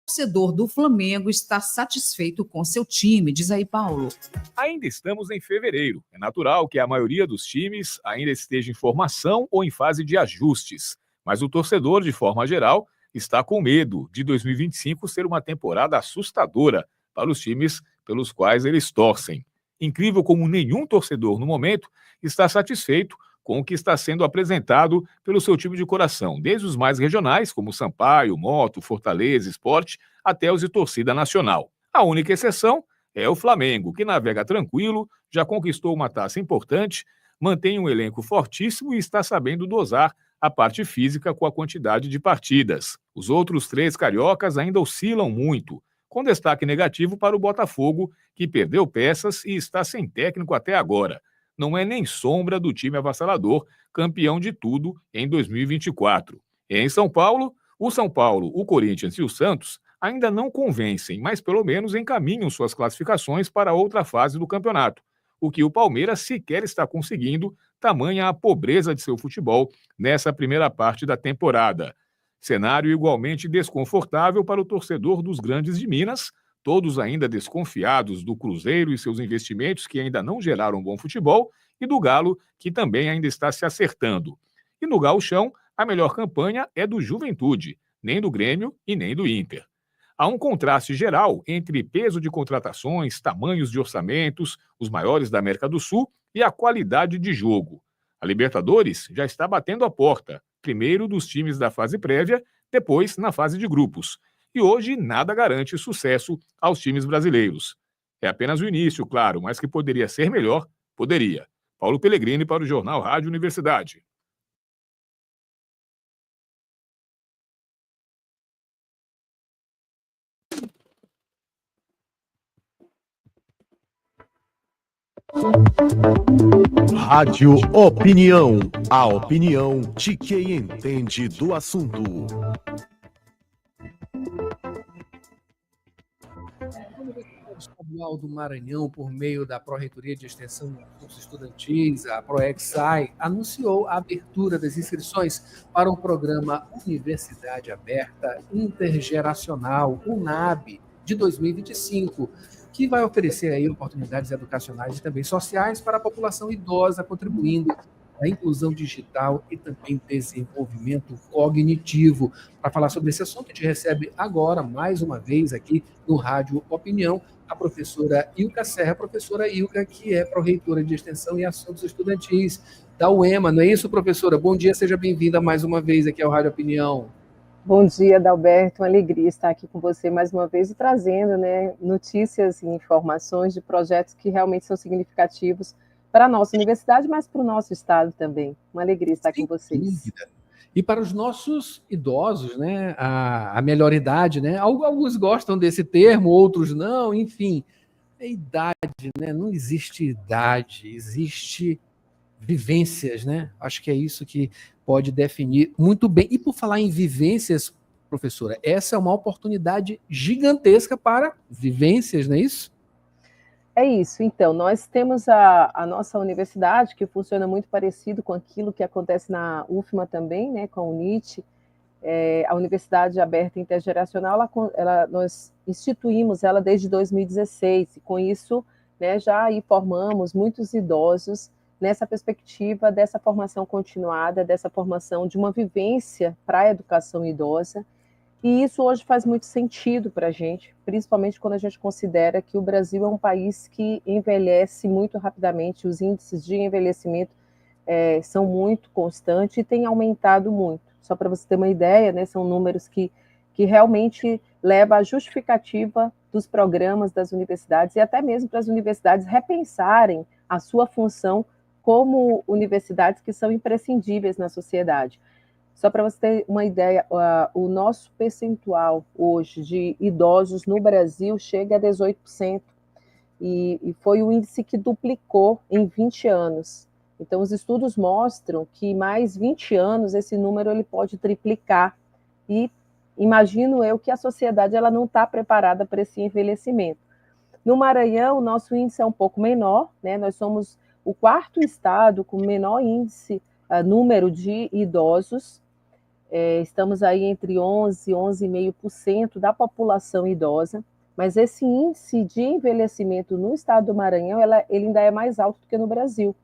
Speaker 2: torcedor do Flamengo está satisfeito com seu time. Diz aí, Paulo.
Speaker 10: Ainda estamos em fevereiro. É natural que a maioria dos times ainda esteja em formação ou em fase de ajustes. Mas o torcedor, de forma geral, está com medo de 2025 ser uma temporada assustadora para os times pelos quais eles torcem. Incrível como nenhum torcedor, no momento, está satisfeito com o que está sendo apresentado pelo seu time de coração, desde os mais regionais, como Sampaio, Moto, Fortaleza, Sport, até os de torcida nacional. A única exceção é o Flamengo, que navega tranquilo, já conquistou uma taça importante, mantém um elenco fortíssimo e está sabendo dosar a parte física com a quantidade de partidas. Os outros 3 cariocas ainda oscilam muito, com destaque negativo para o Botafogo, que perdeu peças e está sem técnico até agora. Não é nem sombra do time avassalador, campeão de tudo em 2024. Em São Paulo, o Corinthians e o Santos ainda não convencem, mas pelo menos encaminham suas classificações para outra fase do campeonato, o que o Palmeiras sequer está conseguindo, tamanha a pobreza de seu futebol nessa primeira parte da temporada. Cenário igualmente desconfortável para o torcedor dos grandes de Minas, todos ainda desconfiados do Cruzeiro e seus investimentos que ainda não geraram bom futebol, e do Galo, que também ainda está se acertando. E no Gauchão, a melhor campanha é do Juventude, nem do Grêmio e nem do Inter. Há um contraste geral entre peso de contratações, tamanhos de orçamentos, os maiores da América do Sul, e a qualidade de jogo. A Libertadores já está batendo a porta, primeiro dos times da fase prévia, depois na fase de grupos. E hoje nada garante sucesso aos times brasileiros. É apenas o início, claro, mas que poderia ser melhor, poderia. Paulo Pellegrini para o Jornal Rádio Universidade.
Speaker 3: Rádio Opinião. A opinião de quem entende do assunto.
Speaker 1: Estadual do Maranhão, por meio da Pró-Reitoria de Extensão e Cursos Estudantis, a ProExai, anunciou a abertura das inscrições para o programa Universidade Aberta Intergeracional, UNAB, de 2025, que vai oferecer aí oportunidades educacionais e também sociais para a população idosa, contribuindo a inclusão digital e também desenvolvimento cognitivo. Para falar sobre esse assunto, a gente recebe agora, mais uma vez, aqui no Rádio Opinião, a professora Ilka Serra, professora Ilka, que é pró-reitora de Extensão e Assuntos Estudantis da UEMA. Não é isso, professora? Bom dia, seja bem-vinda mais uma vez aqui ao Rádio Opinião.
Speaker 11: Bom dia, Adalberto, uma alegria estar aqui com você mais uma vez e trazendo, né, notícias e informações de projetos que realmente são significativos para a nossa universidade, mas para o nosso estado também. Uma alegria estar aqui com vocês.
Speaker 1: Dúvida. E para os nossos idosos, né, a melhor idade, né, alguns gostam desse termo, outros não, enfim, é idade, né, não existe idade, existe vivências, né, acho que é isso que pode definir muito bem. E por falar em vivências, professora, essa é uma oportunidade gigantesca para vivências, não é isso?
Speaker 11: É isso, então, nós temos a nossa universidade, que funciona muito parecido com aquilo que acontece na UFMA também, né, com a UNIT, a Universidade Aberta Intergeracional, nós instituímos ela desde 2016, e com isso, né, já aí formamos muitos idosos nessa perspectiva dessa formação continuada, dessa formação de uma vivência para a educação idosa. E isso hoje faz muito sentido para a gente, principalmente quando a gente considera que o Brasil é um país que envelhece muito rapidamente, os índices de envelhecimento são muito constantes e têm aumentado muito. Só para você ter uma ideia, né, são números que realmente levam à justificativa dos programas das universidades e até mesmo para as universidades repensarem a sua função como universidades que são imprescindíveis na sociedade. Só para você ter uma ideia, o nosso percentual hoje de idosos no Brasil chega a 18%, e foi o índice que duplicou em 20 anos. Então, os estudos mostram que mais 20 anos esse número ele pode triplicar, e imagino eu que a sociedade ela não está preparada para esse envelhecimento. No Maranhão, o nosso índice é um pouco menor, né? Nós somos o 4º estado com menor índice, número de idosos. Estamos aí entre 11% e 11,5% da população idosa, mas esse índice de envelhecimento no estado do Maranhão, ele ainda é mais alto do que no Brasil.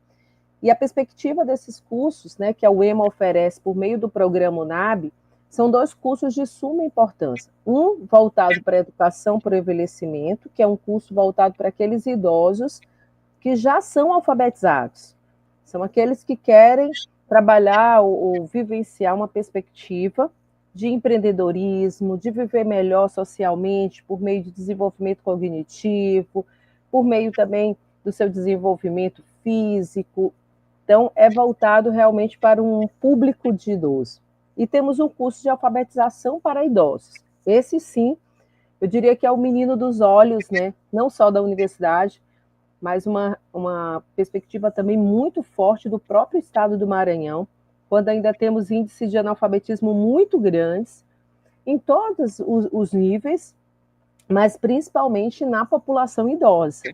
Speaker 11: E a perspectiva desses cursos, né, que a UEMA oferece por meio do programa UNAB, são 2 cursos de suma importância. Um voltado para a educação para o envelhecimento, que é um curso voltado para aqueles idosos que já são alfabetizados. São aqueles que querem trabalhar ou vivenciar uma perspectiva de empreendedorismo, de viver melhor socialmente, por meio de desenvolvimento cognitivo, por meio também do seu desenvolvimento físico. Então, é voltado realmente para um público de idoso. E temos um curso de alfabetização para idosos. Esse, sim, eu diria que é o menino dos olhos, né? Não só da universidade, mas uma perspectiva também muito forte do próprio estado do Maranhão, quando ainda temos índices de analfabetismo muito grandes, em todos os níveis, mas principalmente na população idosa.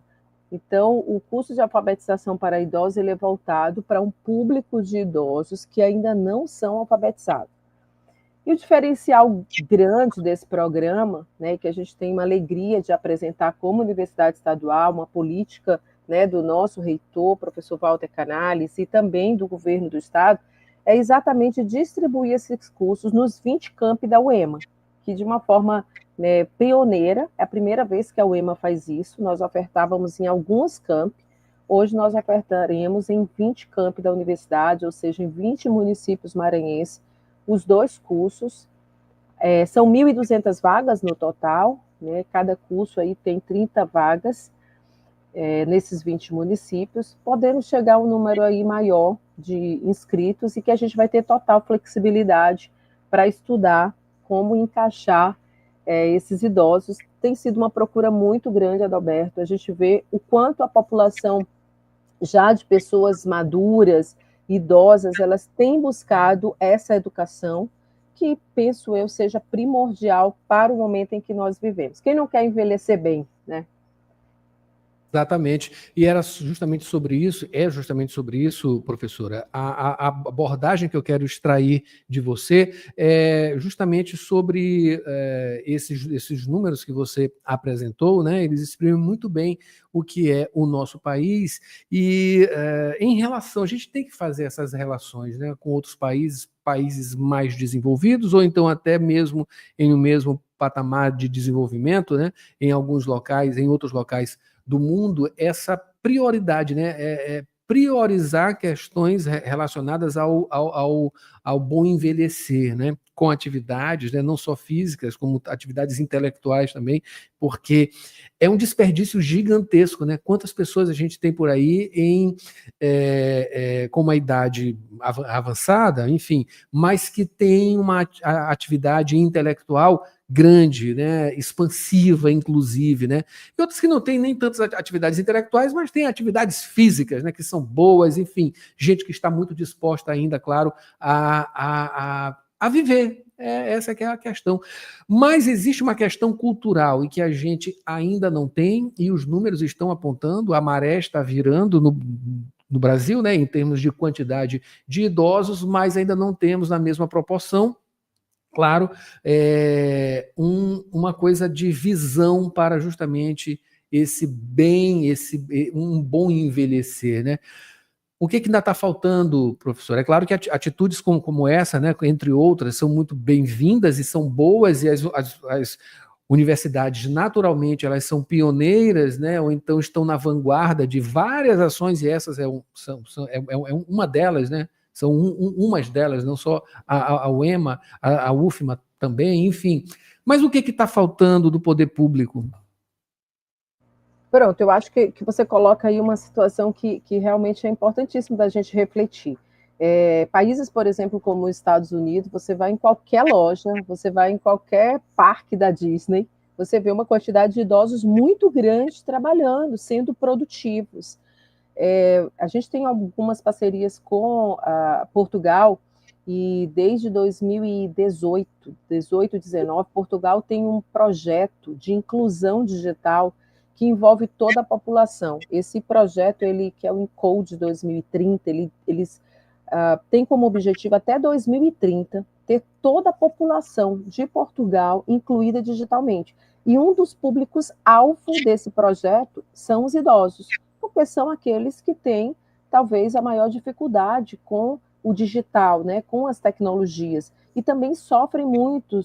Speaker 11: Então, o curso de alfabetização para idosos ele é voltado para um público de idosos que ainda não são alfabetizados. E o diferencial grande desse programa, né, que a gente tem uma alegria de apresentar como Universidade Estadual, uma política, né, do nosso reitor, professor Walter Canales, e também do governo do Estado, é exatamente distribuir esses cursos nos 20 campi da UEMA, que de uma forma, né, pioneira, é a primeira vez que a UEMA faz isso. Nós ofertávamos em alguns campi, hoje nós ofertaremos em 20 campi da universidade, ou seja, em 20 municípios maranhenses, os 2 cursos. São 1.200 vagas no total, né? Cada curso aí tem 30 vagas nesses 20 municípios, podendo chegar a um número aí maior de inscritos e que a gente vai ter total flexibilidade para estudar como encaixar esses idosos. Tem sido uma procura muito grande, Adalberto, a gente vê o quanto a população já de pessoas maduras, idosas, elas têm buscado essa educação que, penso eu, seja primordial para o momento em que nós vivemos. Quem não quer envelhecer bem, né?
Speaker 1: Exatamente. E era justamente sobre isso, professora. A abordagem que eu quero extrair de você é justamente sobre esses números que você apresentou, né? Eles exprimem muito bem o que é o nosso país e em relação, a gente tem que fazer essas relações, né, com outros países mais desenvolvidos ou então até mesmo em um mesmo patamar de desenvolvimento, né? Em alguns locais, em outros locais do mundo, essa prioridade, né? Priorizar questões relacionadas ao bom envelhecer, né? Com atividades, né? Não só físicas, como atividades intelectuais também, porque é um desperdício gigantesco, né? Quantas pessoas a gente tem por aí com uma idade avançada, enfim, mas que tem uma atividade intelectual grande, né, expansiva, inclusive, né, e outras que não têm nem tantas atividades intelectuais, mas têm atividades físicas, né, que são boas, enfim, gente que está muito disposta ainda, claro, a viver. Essa que é a questão. Mas existe uma questão cultural e que a gente ainda não tem, e os números estão apontando, a maré está virando no Brasil, né, em termos de quantidade de idosos, mas ainda não temos na mesma proporção, claro, uma coisa de visão para justamente um bom envelhecer, né? O que ainda está faltando, professor? É claro que atitudes como essa, né, entre outras, são muito bem-vindas e são boas, e as universidades, naturalmente, elas são pioneiras, né, ou então estão na vanguarda de várias ações, e essas é uma delas, né? São umas delas, não só a UEMA, a UFMA também, enfim. Mas o que está faltando do poder público?
Speaker 11: Pronto, eu acho que você coloca aí uma situação que realmente é importantíssimo da gente refletir. Países, por exemplo, como os Estados Unidos, você vai em qualquer loja, você vai em qualquer parque da Disney, você vê uma quantidade de idosos muito grande trabalhando, sendo produtivos. A gente tem algumas parcerias com Portugal, e desde 2018, 19, Portugal tem um projeto de inclusão digital que envolve toda a população. Esse projeto, que é o Encode 2030, eles têm como objetivo até 2030 ter toda a população de Portugal incluída digitalmente. E um dos públicos-alvo desse projeto são os idosos, porque são aqueles que têm, talvez, a maior dificuldade com o digital, né, com as tecnologias, e também sofrem muito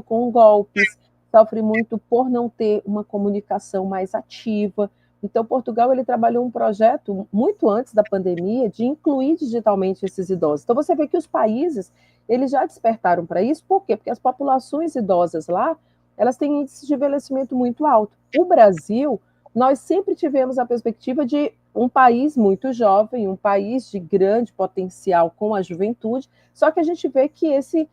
Speaker 11: com golpes, sofrem muito por não ter uma comunicação mais ativa. Então, Portugal, ele trabalhou um projeto muito antes da pandemia de incluir digitalmente esses idosos. Então, você vê que os países, eles já despertaram para isso. Por quê? Porque as populações idosas lá, elas têm índice de envelhecimento muito alto. O Brasil, nós sempre tivemos a perspectiva de um país muito jovem, um país de grande potencial com a juventude, só que a gente vê que esse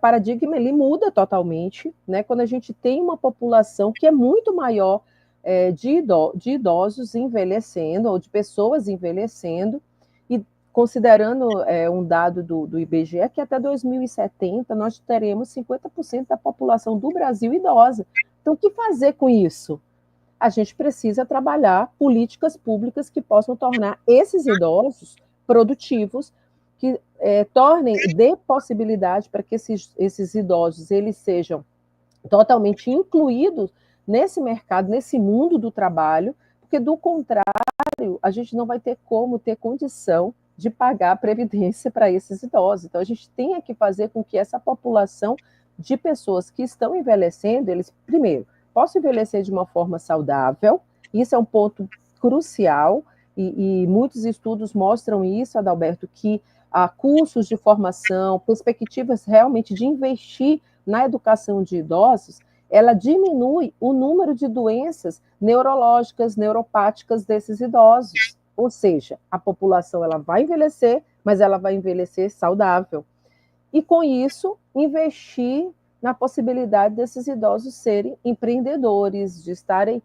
Speaker 11: paradigma ele muda totalmente, né? Quando a gente tem uma população que é muito maior de idosos envelhecendo, ou de pessoas envelhecendo, e considerando um dado do IBGE, que até 2070 nós teremos 50% da população do Brasil idosa. Então, o que fazer com isso? A gente precisa trabalhar políticas públicas que possam tornar esses idosos produtivos, que dê possibilidade para que esses idosos eles sejam totalmente incluídos nesse mercado, nesse mundo do trabalho, porque do contrário, a gente não vai ter como ter condição de pagar a previdência para esses idosos. Então, a gente tem que fazer com que essa população de pessoas que estão envelhecendo, eles, primeiro, possam envelhecer de uma forma saudável, isso é um ponto crucial, e muitos estudos mostram isso, Adalberto, que há cursos de formação, perspectivas realmente de investir na educação de idosos, ela diminui o número de doenças neurológicas, neuropáticas desses idosos. Ou seja, a população ela vai envelhecer, mas ela vai envelhecer saudável. E com isso, investir na possibilidade desses idosos serem empreendedores, de estarem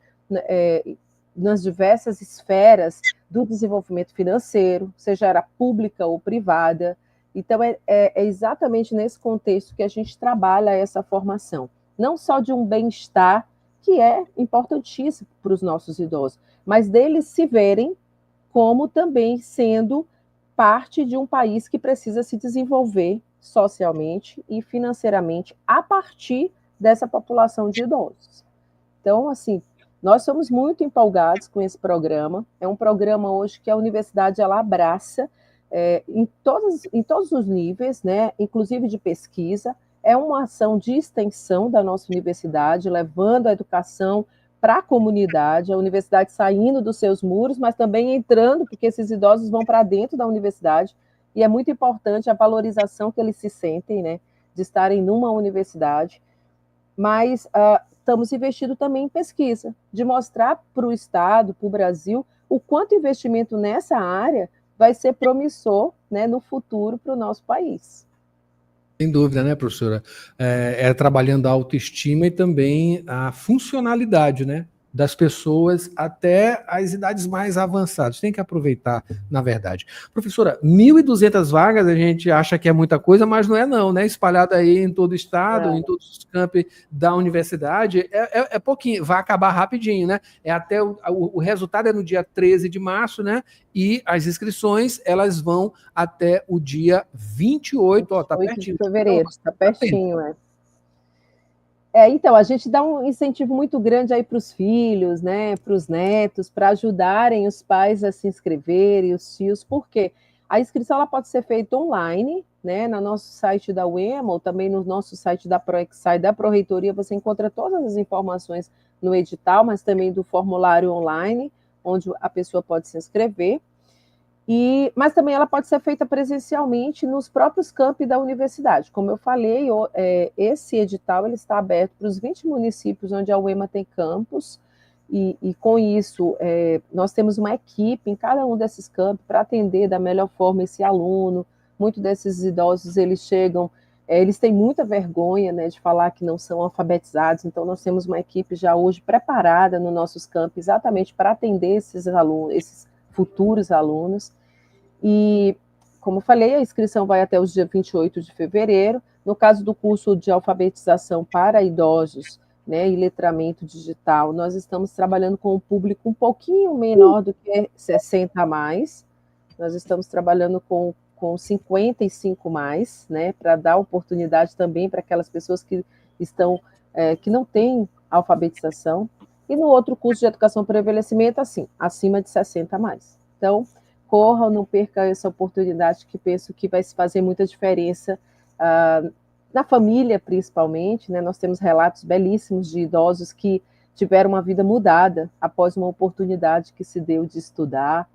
Speaker 11: nas diversas esferas do desenvolvimento financeiro, seja era pública ou privada. Então, é exatamente nesse contexto que a gente trabalha essa formação. Não só de um bem-estar, que é importantíssimo para os nossos idosos, mas deles se verem como também sendo parte de um país que precisa se desenvolver socialmente e financeiramente a partir dessa população de idosos. Então, assim, nós somos muito empolgados com esse programa. É um programa hoje que a universidade ela abraça em todos os níveis, né, inclusive de pesquisa. É uma ação de extensão da nossa universidade, levando a educação para a comunidade, a universidade saindo dos seus muros, mas também entrando, porque esses idosos vão para dentro da universidade, e é muito importante a valorização que eles se sentem, né, de estarem numa universidade. Mas estamos investindo também em pesquisa, de mostrar para o Estado, para o Brasil, o quanto investimento nessa área vai ser promissor, né, no futuro para o nosso país.
Speaker 1: Sem dúvida, né, professora? Trabalhando a autoestima e também a funcionalidade, né, das pessoas até as idades mais avançadas. Tem que aproveitar, na verdade. Professora, 1.200 vagas, a gente acha que é muita coisa, mas não é não, né? Espalhada aí em todo o estado, em todos os campi da universidade, é pouquinho, vai acabar rapidinho, né? Até o resultado é no dia 13 de março, né? E as inscrições, elas vão até o dia 28, ó, tá pertinho.
Speaker 11: De fevereiro, tá pertinho, então, a gente dá um incentivo muito grande aí para os filhos, né, para os netos, para ajudarem os pais a se inscreverem, os tios, porque a inscrição ela pode ser feita online, né, no nosso site da UEMA, ou também no nosso site da ProExai, da Pró-Reitoria, você encontra todas as informações no edital, mas também do formulário online, onde a pessoa pode se inscrever. Mas também ela pode ser feita presencialmente nos próprios campi da universidade. Como eu falei, esse edital ele está aberto para os 20 municípios onde a UEMA tem campus, e com isso nós temos uma equipe em cada um desses campi para atender da melhor forma esse aluno. Muitos desses idosos, eles chegam, eles têm muita vergonha, né, de falar que não são alfabetizados, então nós temos uma equipe já hoje preparada nos nossos campi exatamente para atender esses alunos, esses futuros alunos. E, como eu falei, a inscrição vai até o dia 28 de fevereiro. No caso do curso de alfabetização para idosos, né, e letramento digital, nós estamos trabalhando com um público um pouquinho menor do que 60 a mais. Nós estamos trabalhando com 55 mais, né, para dar oportunidade também para aquelas pessoas que não têm alfabetização. E no outro curso de educação para envelhecimento, assim, acima de 60 a mais. Então, corram, não perca essa oportunidade, que penso que vai fazer muita diferença na família, principalmente, né? Nós temos relatos belíssimos de idosos que tiveram uma vida mudada após uma oportunidade que se deu de estudar,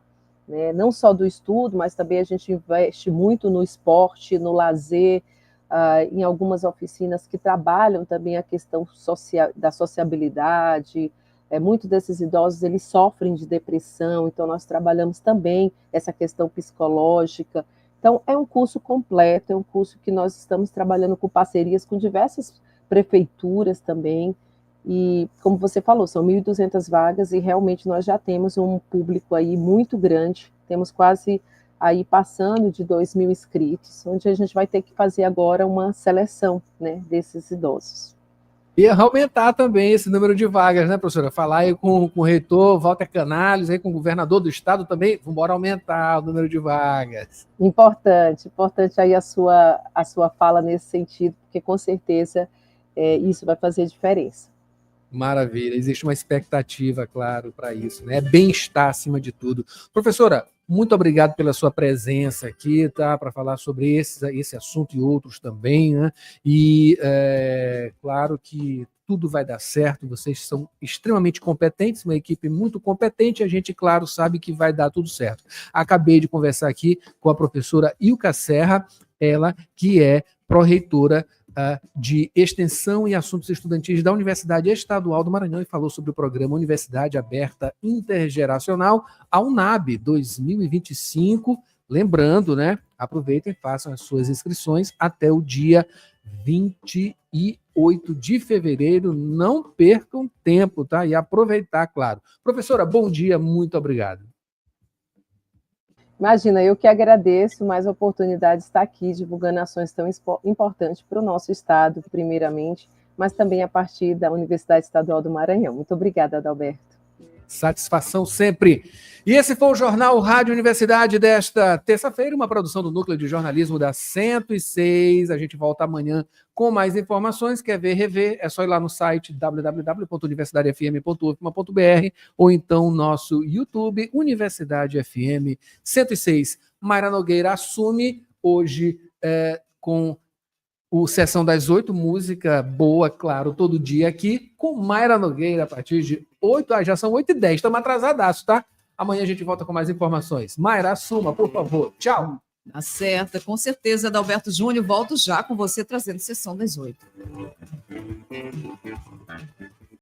Speaker 11: né? Não só do estudo, mas também a gente investe muito no esporte, no lazer, em algumas oficinas que trabalham também a questão da sociabilidade. Muitos desses idosos, eles sofrem de depressão, então nós trabalhamos também essa questão psicológica. Então, é um curso completo, é um curso que nós estamos trabalhando com parcerias com diversas prefeituras também, e, como você falou, são 1.200 vagas, e realmente nós já temos um público aí muito grande, temos quase aí passando de 2.000 inscritos, onde a gente vai ter que fazer agora uma seleção, né, desses idosos.
Speaker 1: E aumentar também esse número de vagas, né, professora? Falar aí com o reitor Walter Canales, aí com o governador do estado também, vamos embora aumentar o número de vagas.
Speaker 11: Importante aí a sua fala nesse sentido, porque com certeza isso vai fazer diferença.
Speaker 1: Maravilha, existe uma expectativa, claro, para isso, né? Bem-estar acima de tudo. Professora, muito obrigado pela sua presença aqui, tá? Para falar sobre esse assunto e outros também, né? E claro que tudo vai dar certo, vocês são extremamente competentes, uma equipe muito competente, a gente, claro, sabe que vai dar tudo certo. Acabei de conversar aqui com a professora Ilka Serra, ela que é pró-reitora de Extensão e Assuntos Estudantis da Universidade Estadual do Maranhão e falou sobre o programa Universidade Aberta Intergeracional, a UNAB 2025. Lembrando, né? Aproveitem e façam as suas inscrições até o dia 28 de fevereiro. Não percam tempo, tá? E aproveitar, claro. Professora, bom dia, muito obrigado.
Speaker 11: Imagina, eu que agradeço mais a oportunidade de estar aqui divulgando ações tão importantes para o nosso estado, primeiramente, mas também a partir da Universidade Estadual do Maranhão. Muito obrigada, Adalberto.
Speaker 1: Satisfação sempre. E esse foi o Jornal Rádio Universidade desta terça-feira, uma produção do Núcleo de Jornalismo da 106. A gente volta amanhã com mais informações. Quer ver, rever? É só ir lá no site www.universidadefm.ufma.br ou então nosso YouTube, Universidade FM 106. Mayra Nogueira assume hoje com o Sessão das 8, música boa, claro, todo dia aqui, com Mayra Nogueira a partir de 8, já são 8h10, estamos atrasadaços, tá? Amanhã a gente volta com mais informações. Mayra, assuma, por favor. Tchau.
Speaker 2: Tá certo, com certeza, Adalberto Júnior, volto já com você trazendo Sessão das 8.